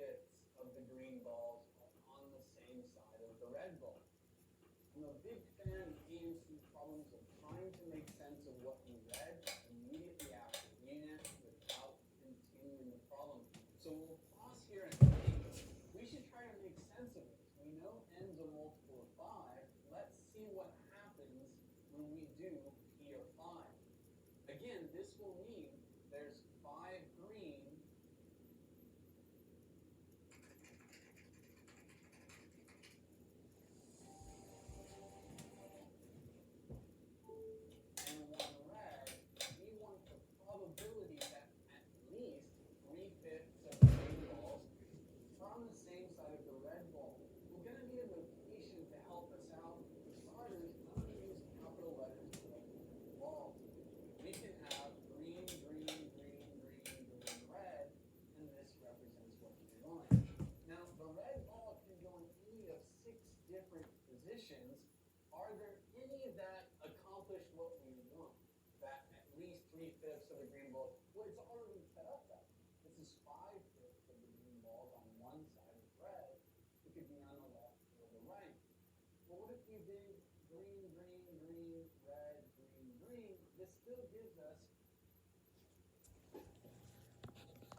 3/5 of the green balls are on the same side of the red ball. I'm a big fan of EMC problems of trying to make sense of what you read immediately after reading it without continuing the problem. So we'll pause here and think, we should try to make sense of this. We know n's a multiple of 5. Let's see what happens when we do p of 5. Again, this will mean there's 5 green and 1 red. We want the probability that at least 3/5 of the green balls are on the same side of the red ball. We're going to need a notation to help us out. For starters, I'm going to use capital letters to represent the balls. We can have green, green, green, green, green, red, and this represents what we want. Now, the red ball can go in any of 6 different positions. Are there any that accomplish what we want? That at least 3/5 of the green balls, well, it's already set up that way. This is 5/5 of the green balls on one side of red. It could be on the left or the right. Well, what if we did green, green, green, red, green, green? This still gives us